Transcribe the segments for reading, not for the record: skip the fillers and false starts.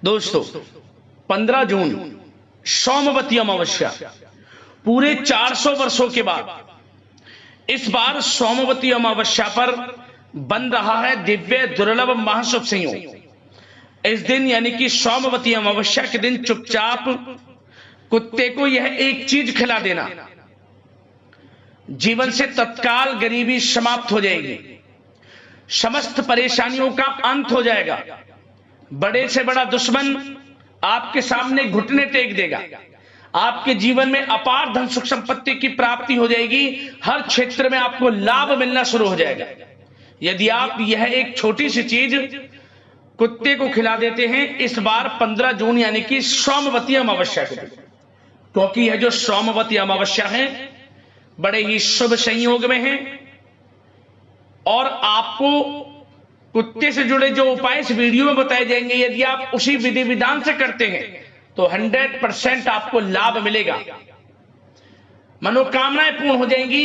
दोस्तों 15 जून सोमवती अमावस्या, पूरे 400 वर्षों के बाद इस बार सोमवती अमावस्या पर बन रहा है दिव्य दुर्लभ महाशुभ संयोग। इस दिन यानी कि सोमवती अमावस्या के दिन चुपचाप कुत्ते को यह एक चीज खिला देना, जीवन से तत्काल गरीबी समाप्त हो जाएगी, समस्त परेशानियों का अंत हो जाएगा, बड़े से बड़ा दुश्मन आपके सामने घुटने टेक देगा, आपके जीवन में अपार धन सुख संपत्ति की प्राप्ति हो जाएगी, हर क्षेत्र में आपको लाभ मिलना शुरू हो जाएगा यदि आप यह एक छोटी सी चीज कुत्ते को खिला देते हैं इस बार 15 जून यानी कि सोमवती अमावस्या के दिन। क्योंकि यह जो सोमवती अमावस्या है बड़े ही शुभ संयोग में है और आपको कुत्ते से जुड़े जो उपाय इस वीडियो में बताए जाएंगे, यदि आप उसी विधि विधान से करते हैं तो 100% आपको लाभ मिलेगा, मनोकामनाएं पूर्ण हो जाएंगी,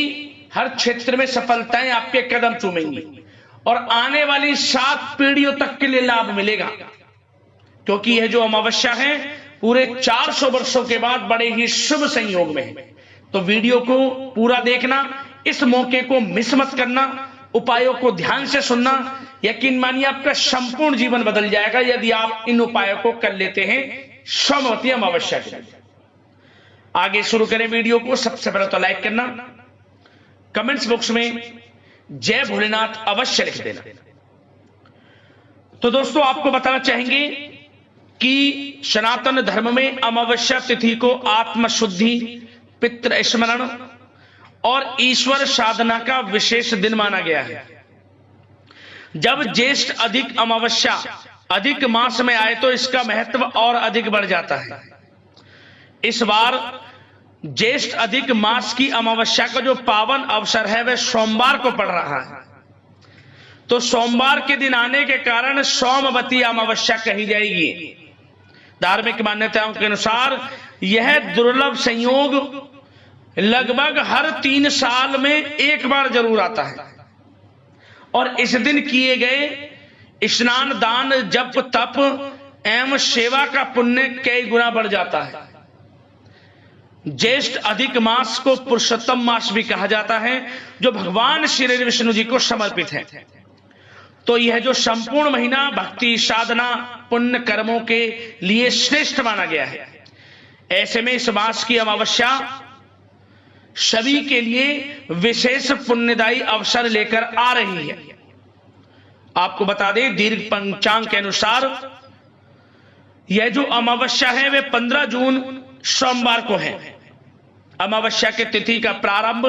हर क्षेत्र में सफलताएं आपके कदम चूमेंगी और आने वाली 7 पीढ़ियों तक के लिए लाभ मिलेगा। क्योंकि यह जो अमावस्या है पूरे 400 वर्षों के बाद बड़े ही शुभ संयोग में है। तो वीडियो को पूरा देखना, इस मौके को मिस मत करना, उपायों को ध्यान से सुनना, यकीन मानिए आपका संपूर्ण जीवन बदल जाएगा यदि आप इन उपायों को कर लेते हैं सोमवती अमावस्या के दिन। आगे शुरू करें वीडियो को। सबसे पहले तो लाइक करना, कमेंट्स बॉक्स में जय भोलेनाथ अवश्य लिख देना। तो दोस्तों आपको बताना चाहेंगे कि सनातन धर्म में अमावस्या तिथि को आत्मशुद्धि, पितृ स्मरण और ईश्वर साधना का विशेष दिन माना गया है। जब ज्येष्ठ अधिक अमावस्या अधिक मास में आए तो इसका महत्व और अधिक बढ़ जाता है। इस बार ज्येष्ठ अधिक मास की अमावस्या का जो पावन अवसर है वह सोमवार को पड़ रहा है। तो सोमवार के दिन आने के कारण सोमवती अमावस्या कही जाएगी। धार्मिक मान्यताओं के अनुसार यह दुर्लभ संयोग लगभग हर 3 साल में एक बार जरूर आता है और इस दिन किए गए स्नान, दान, जप, तप एवं सेवा का पुण्य कई गुना बढ़ जाता है। ज्येष्ठ अधिक मास को पुरुषोत्तम मास भी कहा जाता है जो भगवान श्री विष्णु जी को समर्पित है। तो यह जो संपूर्ण महीना भक्ति, साधना, पुण्य कर्मों के लिए श्रेष्ठ माना गया है। ऐसे में इस मास की अमावस्या सभी के लिए विशेष पुण्यदायी अवसर लेकर आ रही है। आपको बता दें दीर्घ पंचांग के अनुसार यह जो अमावस्या है वह 15 जून सोमवार को है। अमावस्या के तिथि का प्रारंभ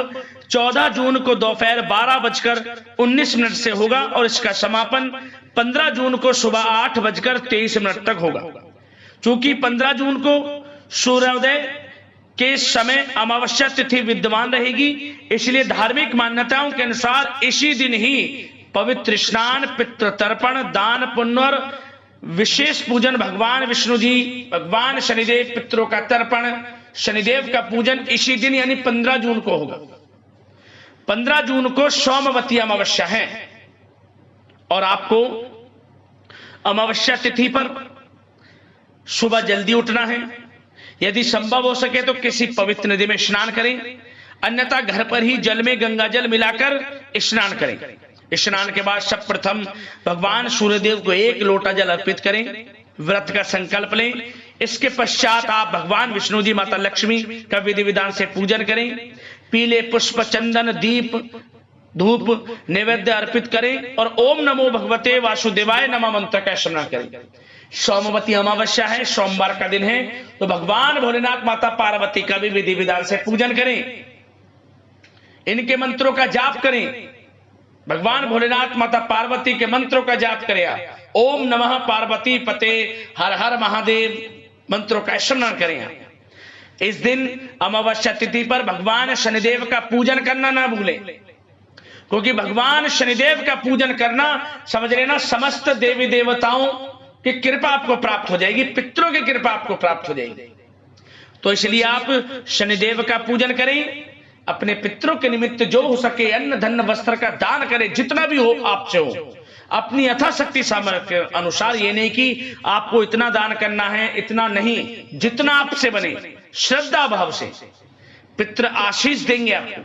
14 जून को दोपहर 12:19 से होगा और इसका समापन 15 जून को सुबह 8:23 तक होगा। चूंकि 15 जून को सूर्योदय के समय अमावस्या तिथि विद्यमान रहेगी, इसलिए धार्मिक मान्यताओं के अनुसार इसी दिन ही पवित्र स्नान, पितृ तर्पण, दान, पुण्य और विशेष पूजन, भगवान विष्णु जी, भगवान शनिदेव, पितरों का तर्पण, शनिदेव का पूजन इसी दिन यानी 15 जून को होगा। 15 जून को सोमवती अमावस्या है और आपको अमावस्या तिथि पर सुबह जल्दी उठना है। यदि संभव हो सके तो किसी पवित्र नदी में स्नान करें, अन्यथा घर पर ही जल में गंगा जल मिलाकर स्नान करें। स्नान के बाद सर्वप्रथम भगवान सूर्यदेव को 1 लोटा जल अर्पित करें, व्रत का संकल्प लें। इसके पश्चात आप भगवान विष्णु जी, माता लक्ष्मी का विधि विधान से पूजन करें। पीले पुष्प, चंदन, दीप, धूप नैवेद्य अर्पित करें और ओम नमो भगवते वासुदेवाय नमः मंत्र का स्मरण करें। सोमवती अमावस्या है, सोमवार का दिन है, तो भगवान भोलेनाथ, माता पार्वती का भी विधि विधान से पूजन करें, इनके मंत्रों का जाप करें। भगवान भोलेनाथ, माता पार्वती के मंत्रों का जाप करें। ओम नमः पार्वती पते, हर हर महादेव मंत्रों का स्मरण करें। इस दिन अमावस्या तिथि पर भगवान शनिदेव का पूजन करना ना भूलें, क्योंकि भगवान शनिदेव का पूजन करना समझ लेना समस्त देवी देवताओं की कृपा आपको प्राप्त हो जाएगी, पितरों की कृपा आपको प्राप्त हो जाएगी। तो इसलिए आप शनिदेव का पूजन करें, अपने पितरों के निमित्त जो हो सके अन्न, धन, वस्त्र का दान करें, जितना भी हो आपसे हो। अपनी यथाशक्ति सामर्थ्य के अनुसार। ये नहीं कि आपको इतना दान करना है, इतना नहीं, जितना आपसे बने श्रद्धा भाव से। पितृ आशीष देंगे आपको,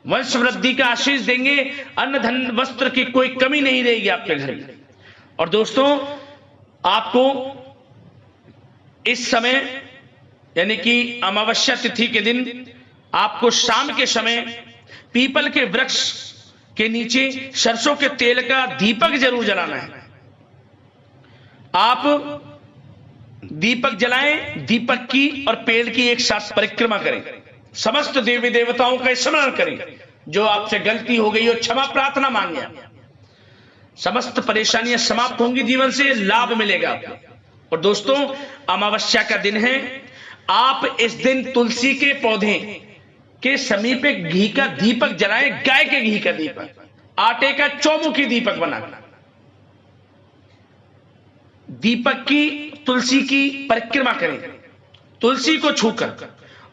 वंश वृद्धि का आशीष देंगे, अन्न धन वस्त्र की कोई कमी नहीं रहेगी आपके घर में। और दोस्तों, आपको इस समय यानी कि अमावस्या तिथि के दिन आपको शाम के समय पीपल के वृक्ष के नीचे सरसों के तेल का दीपक जरूर जलाना है। आप दीपक जलाएं, दीपक की और पेड़ की एक साथ परिक्रमा करें, समस्त देवी देवताओं का स्मरण करें, जो आपसे गलती हो गई हो क्षमा प्रार्थना मांगे, समस्त परेशानियां समाप्त होंगी, जीवन से लाभ मिलेगा आपको। और दोस्तों, अमावस्या का दिन है, आप इस दिन तुलसी के पौधे के समीप एक घी का दीपक जलाएं, गाय के घी का दीपक, आटे का चौमुखी दीपक बनाना, दीपक की तुलसी की परिक्रमा करें, तुलसी को छूकर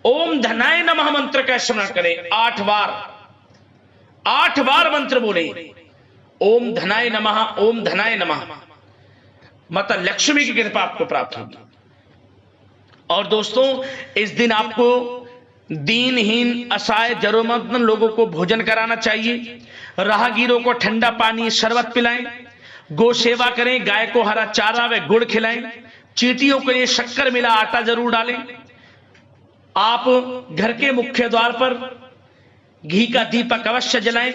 ओम धनाय नमः मंत्र का स्मरण करें 8 बार, 8 बार मंत्र बोले, ओम धनाय नमः, ओम धनाय नमः। माता लक्ष्मी की कृपा आपको प्राप्त होगी। और दोस्तों, इस दिन आपको दीनहीन असहाय जरूरतमंद लोगों को भोजन कराना चाहिए, राहगीरों को ठंडा पानी शरबत पिलाएं, गौ सेवा करें, गाय को हरा चारा व गुड़ खिलाएं, चींटियों के लिए शक्कर मिला आटा जरूर डालें। आप घर के मुख्य द्वार पर घी का दीपक अवश्य जलाएं,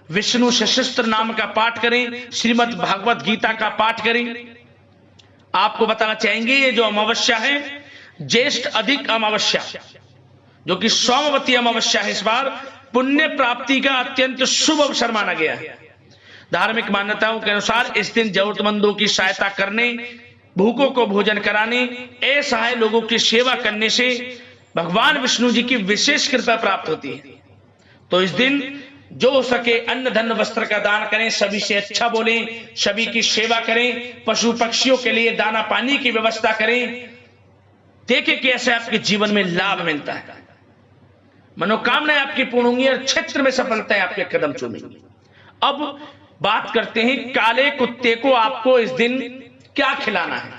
विष्णु सहस्त्र नाम का पाठ करें, श्रीमद् भागवत गीता का पाठ करें। आपको बताना चाहेंगे, ये जो अमावस्या है, ज्येष्ठ अधिक अमावस्या, जो कि सोमवती अमावस्या है, इस बार पुण्य प्राप्ति का अत्यंत शुभ अवसर माना गया है। धार्मिक मान्यताओं के अनुसार इस दिन जरूरतमंदों की सहायता करने, भूखों को भोजन कराने, असहाय लोगों की सेवा करने से भगवान विष्णु जी की विशेष कृपा प्राप्त होती है। तो इस दिन जो हो सके अन्न धन वस्त्र का दान करें, सभी से अच्छा बोलें, सभी की सेवा करें, पशु पक्षियों के लिए दाना पानी की व्यवस्था करें। देखें कैसे आपके जीवन में लाभ मिलता है, मनोकामनाएं आपकी पूर्ण होंगी और क्षेत्र में सफलताएं आपके कदम चूमेंगी। अब बात करते हैं, काले कुत्ते को आपको इस दिन क्या खिलाना है,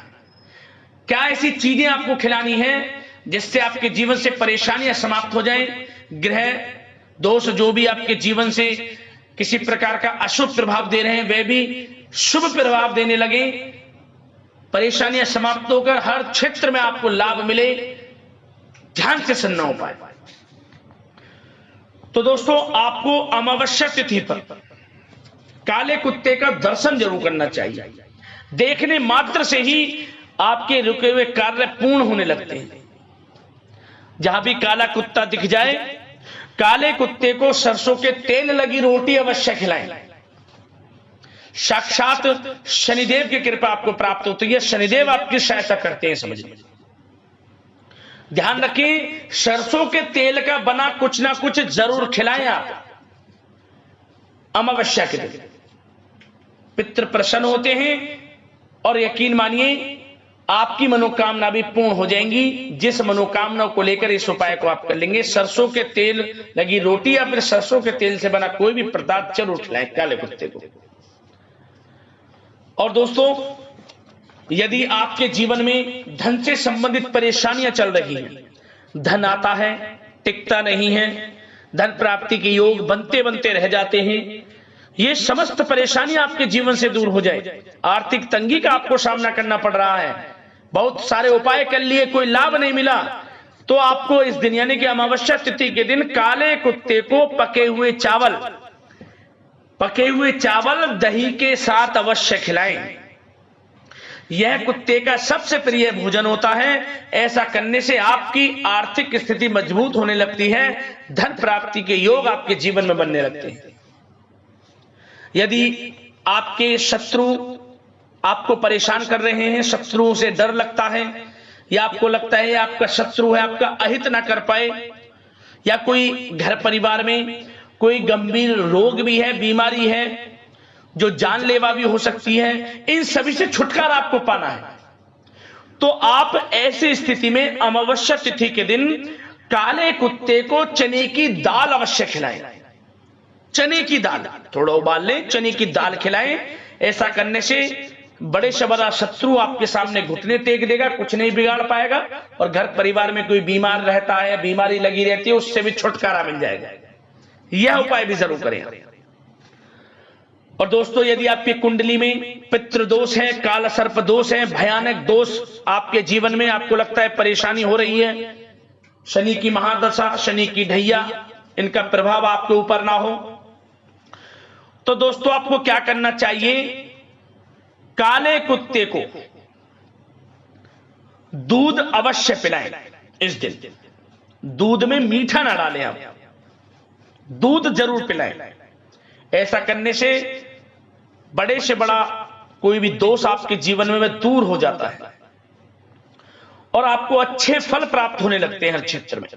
क्या ऐसी चीजें आपको खिलानी है जिससे आपके जीवन से परेशानियां समाप्त हो जाएं, ग्रह दोष जो भी आपके जीवन से किसी प्रकार का अशुभ प्रभाव दे रहे हैं वे भी शुभ प्रभाव देने लगे, परेशानियां समाप्त होकर हर क्षेत्र में आपको लाभ मिले। ध्यान से सुनना उपाय। तो दोस्तों, आपको अमावस्या तिथि पर काले कुत्ते का दर्शन जरूर करना चाहिए। देखने मात्र से ही आपके रुके हुए कार्य पूर्ण होने लगते हैं। जहां भी काला कुत्ता दिख जाए, काले कुत्ते को सरसों के तेल लगी रोटी अवश्य खिलाएं। साक्षात शनिदेव की कृपा आपको प्राप्त होती है, शनिदेव आपकी सहायता करते हैं, समझ लीजिए। ध्यान रखें, सरसों के तेल का बना कुछ ना कुछ जरूर खिलाएं आप अमावस्या के दिन। पितृ प्रसन्न होते हैं और यकीन मानिए आपकी मनोकामना भी पूर्ण हो जाएंगी। जिस मनोकामना को लेकर इस उपाय को आप कर लेंगे, सरसों के तेल लगी रोटी या फिर सरसों के तेल से बना कोई भी पदार्थ जरूर खिलाएं काले कुत्ते को। और दोस्तों, यदि आपके जीवन में धन से संबंधित परेशानियां चल रही हैं, धन आता है टिकता नहीं है, धन प्राप्ति के योग बनते बनते रह जाते हैं, ये समस्त परेशानियां आपके जीवन से दूर हो जाए, आर्थिक तंगी का आपको सामना करना पड़ रहा है, बहुत सारे उपाय कर लिए कोई लाभ नहीं मिला, तो आपको इस दिन यानी कि अमावस्या तिथि के दिन काले कुत्ते को पके हुए चावल दही के साथ अवश्य खिलाएं। यह कुत्ते का सबसे प्रिय भोजन होता है। ऐसा करने से आपकी आर्थिक स्थिति मजबूत होने लगती है, धन प्राप्ति के योग आपके जीवन में बनने लगते हैं। यदि आपके शत्रु आपको परेशान कर रहे हैं, शत्रुओं से डर लगता है, या आपको लगता है आपका शत्रु है, आपका अहित ना कर पाए, या कोई घर परिवार में कोई गंभीर रोग भी है, बीमारी है जो जानलेवा भी हो सकती है, इन सभी से छुटकारा आपको पाना है, तो आप ऐसी स्थिति में अमावस्या तिथि के दिन काले कुत्ते को चने की दाल अवश्य खिलाएं। चने की दाल थोड़ा उबाल लें, चने की दाल खिलाएं। ऐसा करने से बड़े से बड़ा शत्रु आपके सामने घुटने टेक देगा, कुछ नहीं बिगाड़ पाएगा, और घर परिवार में कोई बीमार रहता है, बीमारी लगी रहती है, उससे भी छुटकारा मिल जाएगा। यह उपाय भी जरूर करें। और दोस्तों, यदि आपकी कुंडली में पितृदोष है, काला सर्प दोष है, भयानक दोष आपके जीवन में, आपको लगता है परेशानी हो रही है, शनि की महादशा, शनि की ढैया, इनका प्रभाव आपके ऊपर ना हो, तो दोस्तों आपको क्या करना चाहिए? काले कुत्ते को दूध अवश्य पिलाएं इस दिन। दूध में मीठा ना डालें, आप दूध जरूर पिलाएं। ऐसा करने से बड़े से बड़ा कोई भी दोष आपके जीवन में वह दूर हो जाता है और आपको अच्छे फल प्राप्त होने लगते हैं हर क्षेत्र में।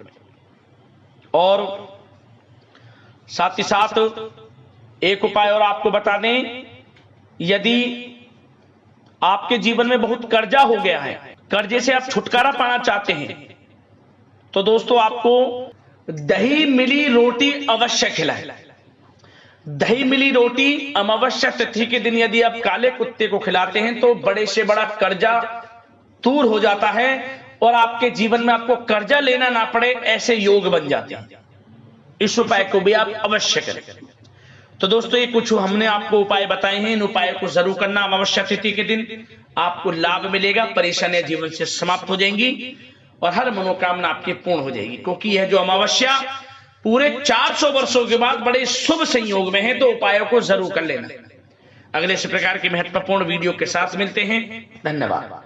और साथ ही साथ एक उपाय और आपको बता दें, यदि आपके जीवन में बहुत कर्जा हो गया है, कर्जे से आप छुटकारा पाना चाहते हैं, तो दोस्तों आपको दही मिली रोटी अवश्य खिलाएं। दही मिली रोटी अमावस्या तिथि के दिन यदि आप काले कुत्ते को खिलाते हैं तो बड़े से बड़ा कर्जा दूर हो जाता है और आपके जीवन में आपको कर्जा लेना ना पड़े, ऐसे योग बन जाते हैं। इस उपाय को भी आप अवश्य करें। तो दोस्तों, ये कुछ हमने आपको उपाय बताए हैं, इन उपायों को जरूर करना। अमावस्या तिथि के दिन आपको लाभ मिलेगा, परेशानियां जीवन से समाप्त हो जाएंगी और हर मनोकामना आपकी पूर्ण हो जाएगी, क्योंकि यह जो अमावस्या पूरे 400 वर्षों के बाद बड़े शुभ संयोग में है, तो उपायों को जरूर कर लेना। अगले इस प्रकार की महत्वपूर्ण वीडियो के साथ मिलते हैं। धन्यवाद।